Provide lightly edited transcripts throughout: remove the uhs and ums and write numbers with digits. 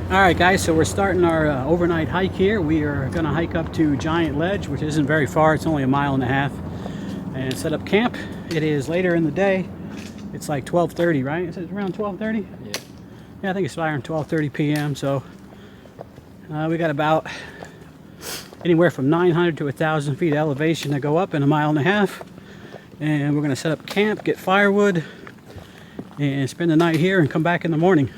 Alright guys, so we're starting our overnight hike here. We are going to hike up to Giant Ledge, which isn't very far. It's only a mile and a half. And set up camp. It is later in the day. It's like 12:30, right? Is it around 12:30? Yeah, I think it's around 12:30 p.m. So we got about anywhere from 900 to 1,000 feet elevation to go up in a mile and a half. And we're going to set up camp, get firewood, and spend the night here and come back in the morning.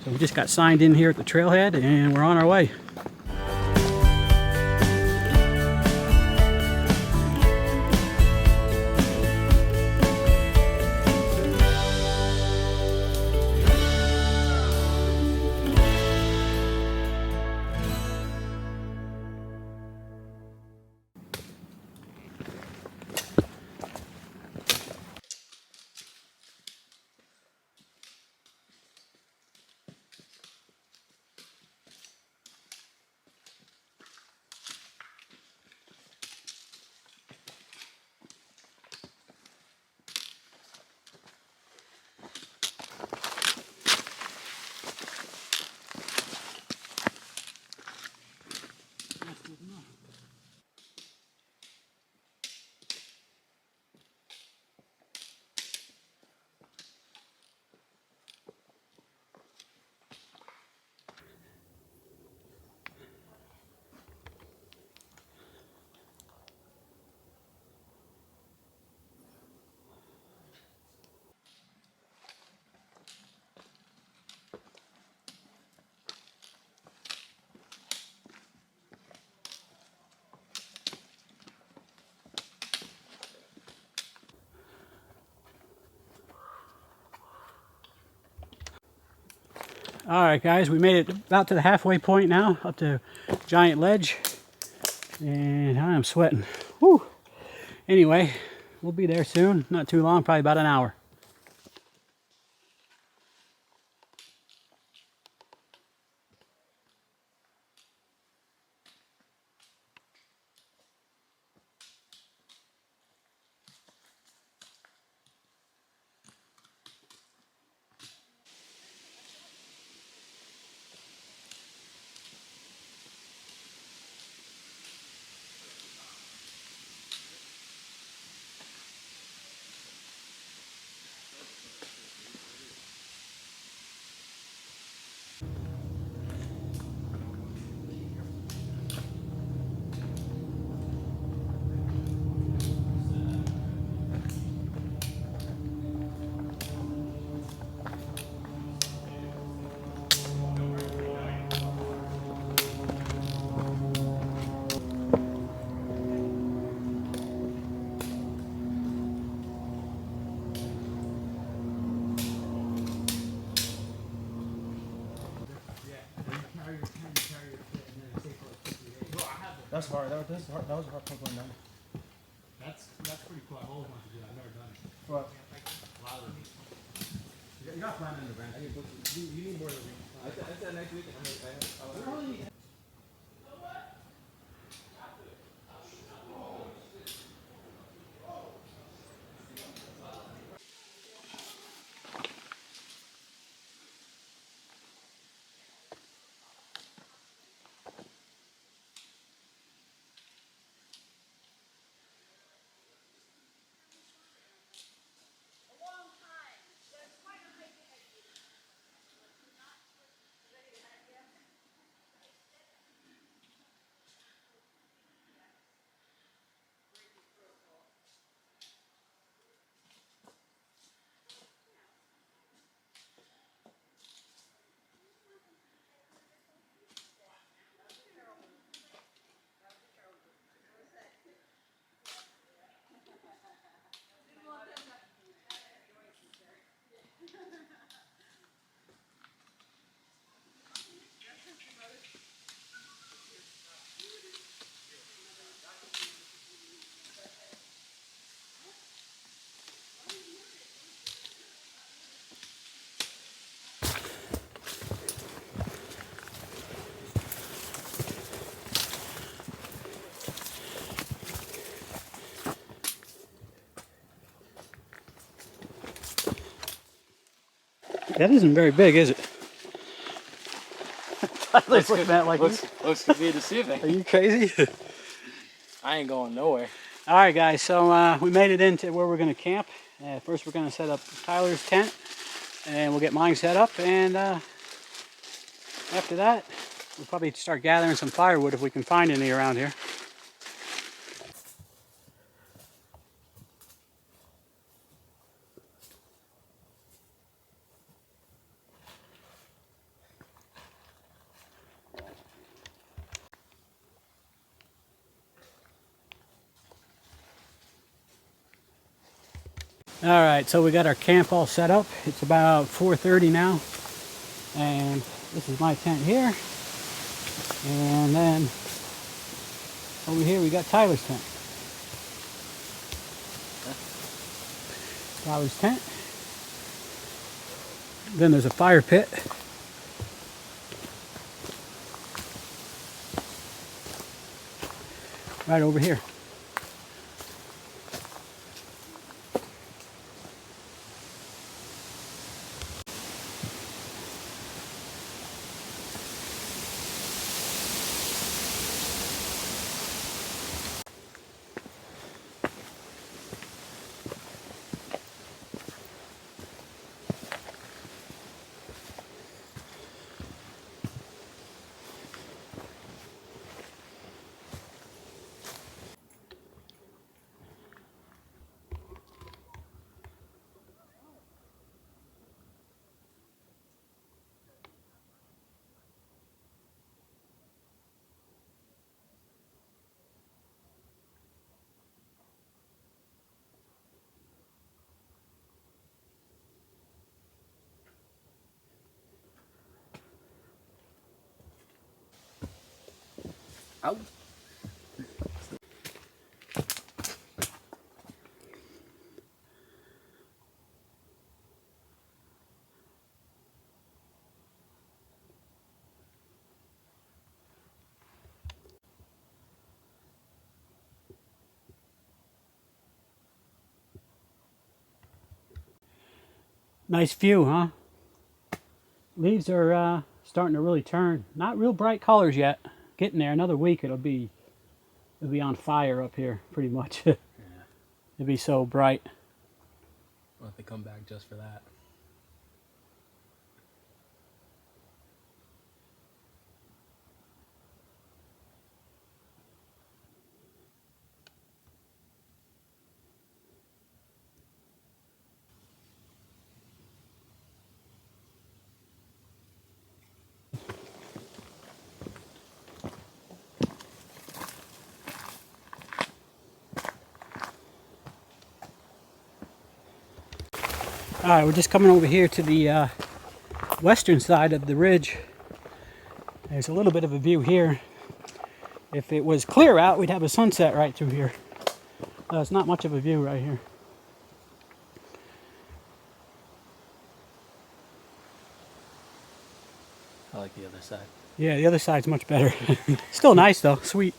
So we just got signed in here at the trailhead and we're on our way. Alright guys, we made it about to the halfway point now, up to Giant Ledge, and I am sweating. Whew. Anyway, we'll be there soon, not too long, probably about an hour. That's hard. That was hard. That was a hard one going down. That's pretty cool. I've always wanted to do that. I've never done it. What? A lot of them. You got flying in the brand. You need more than me. I said next week. That isn't very big, is it? Tyler's looking at it like, looks to be deceiving. are you crazy? I ain't going nowhere. All right, guys, so we made it into where we're going to camp. First, we're going to set up Tyler's tent, and we'll get mine set up, and after that, we'll probably start gathering some firewood if we can find any around here. All right, so we got our camp all set up. It's about 4:30 now, and this is my tent here. And then over here we got Tyler's tent. Tyler's tent. Then there's a fire pit. Right over here. Ow. Nice view, huh? Leaves are starting to really turn. Not real bright colors yet. Getting there. Another week, it'll be on fire up here, pretty much. Yeah. It'll be so bright. We'll have to come back just for that. All right, we're just coming over here to the western side of the ridge. There's a little bit of a view here. If it was clear out, we'd have a sunset right through here. It's not much of a view right here. I like the other side. Yeah, the other side's much better. Still nice though, sweet.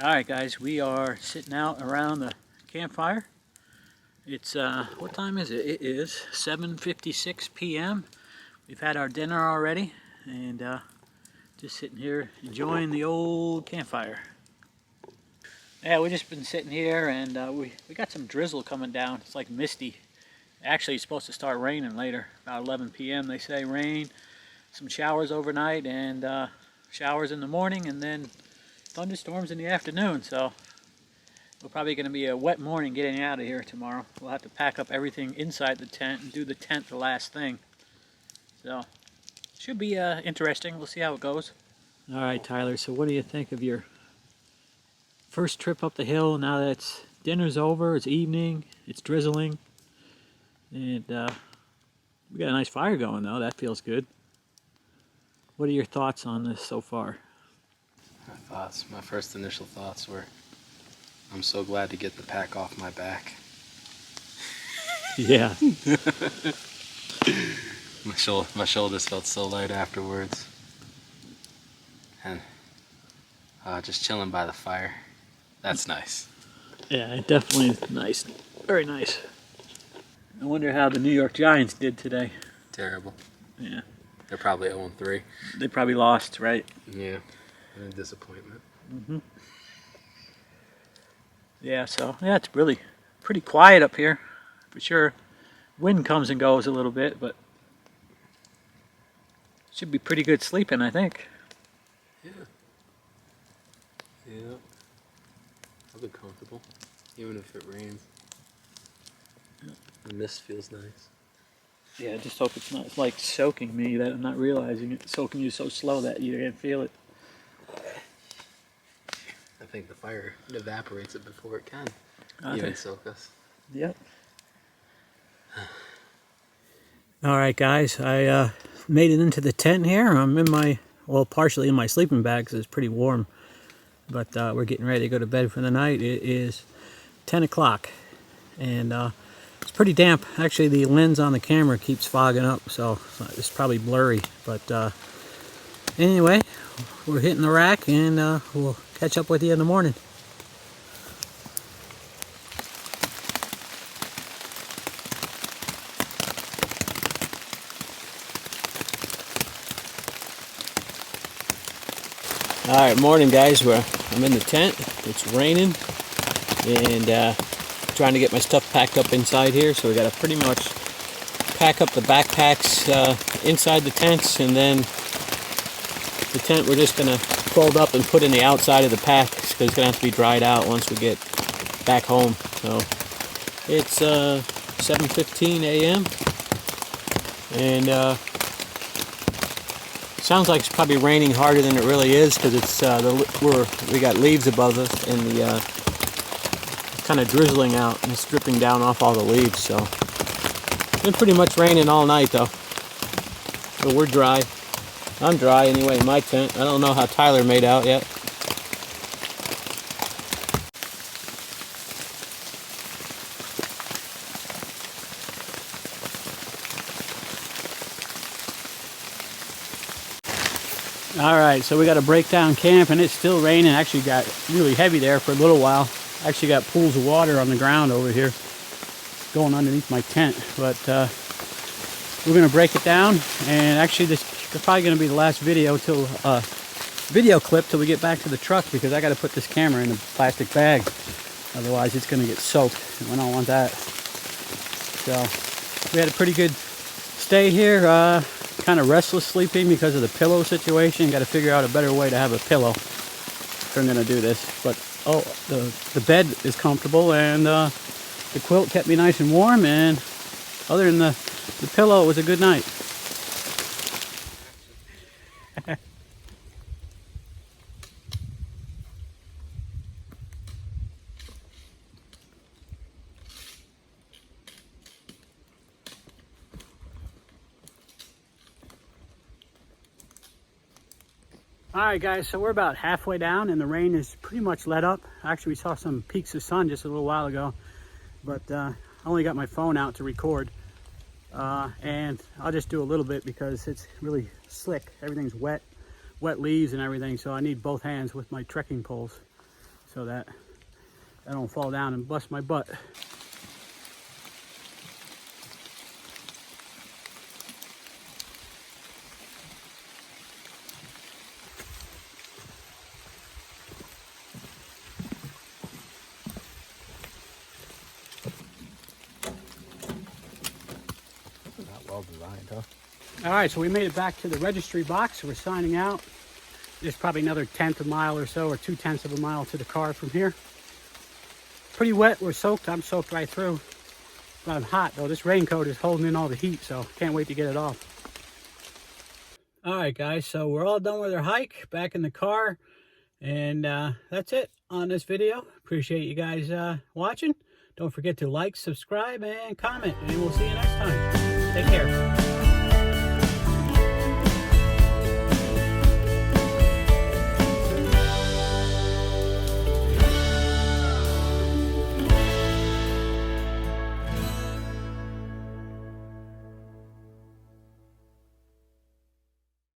All right, guys, we are sitting out around the campfire. It's what time is it? It is 7:56 p.m. We've had our dinner already, and just sitting here enjoying the old campfire. Yeah, we've just been sitting here, and we got some drizzle coming down. It's like misty. Actually, it's supposed to start raining later, about 11 p.m. They say rain, some showers overnight, and showers in the morning, and then thunderstorms in the afternoon. So we're probably going to be a wet morning getting out of here tomorrow. We'll have to pack up everything inside the tent and do the tent the last thing. So should be interesting. We'll see how it goes. All right, Tyler. So what do you think of your first trip up the hill? Now that dinner's over, it's evening, it's drizzling, and we got a nice fire going though. That feels good. What are your thoughts on this so far? My first initial thoughts were, I'm so glad to get the pack off my back. Yeah. My shoulders felt so light afterwards. And just chilling by the fire. That's nice. Yeah, it definitely is nice. Very nice. I wonder how the New York Giants did today. Terrible. Yeah. They're probably 0-3. They probably lost, right? Yeah. And a disappointment. Mm-hmm. Yeah, so, yeah, it's really pretty quiet up here, for sure. Wind comes and goes a little bit, but should be pretty good sleeping, I think. Yeah. Yeah. I'll be comfortable, even if it rains. The mist feels nice. Yeah, I just hope it's not like soaking me, that I'm not realizing it. Soaking you so slow that you can't feel it. I think the fire evaporates it before it can Okay. even soak us. Yep. All right, guys, I made it into the tent here. I'm in my, well, partially in my sleeping bag because it's pretty warm. But we're getting ready to go to bed for the night. It is 10 o'clock, and it's pretty damp. Actually, the lens on the camera keeps fogging up, so it's probably blurry. But anyway, we're hitting the rack, and we'll catch up with you in the morning. All right, morning, guys. I'm in the tent. It's raining, and trying to get my stuff packed up inside here. So we got to pretty much pack up the backpacks inside the tents, and then the tent we're just gonna fold up and put in the outside of the pack because it's gonna have to be dried out once we get back home. So it's 7:15 a.m. and sounds like it's probably raining harder than it really is because it's we got leaves above us, and it's kind of drizzling out and it's dripping down off all the leaves. So it's been pretty much raining all night though. So we're dry. I'm dry anyway in my tent. I don't know how Tyler made out yet. Alright, so we got a breakdown camp, and it's still raining. Actually got really heavy there for a little while. Actually got pools of water on the ground over here going underneath my tent. But we're going to break it down, and actually this is probably going to be the last video clip till we get back to the truck, because I got to put this camera in a plastic bag. Otherwise it's going to get soaked, and I don't want that. So we had a pretty good stay here. Kind of restless sleeping because of the pillow situation. Got to figure out a better way to have a pillow if I'm going to do this. But the bed is comfortable, and the quilt kept me nice and warm, and other than the pillow, it was a good night. Alright guys, so we're about halfway down, and the rain is pretty much let up. Actually, we saw some peaks of sun just a little while ago, but I only got my phone out to record, and I'll just do a little bit because it's really slick. Everything's wet leaves and everything, so I need both hands with my trekking poles so that I don't fall down and bust my butt. Well designed, huh? All right, so we made it back to the registry box. We're signing out. There's probably another 1/10 of a mile or so, or 2/10 of a mile to the car from here. Pretty wet. We're soaked. I'm soaked right through. But I'm hot though. This raincoat is holding in all the heat, so can't wait to get it off. All right, guys. So we're all done with our hike. Back in the car, and that's it on this video. Appreciate you guys watching. Don't forget to like, subscribe, and comment, and we'll see you next time. Take care.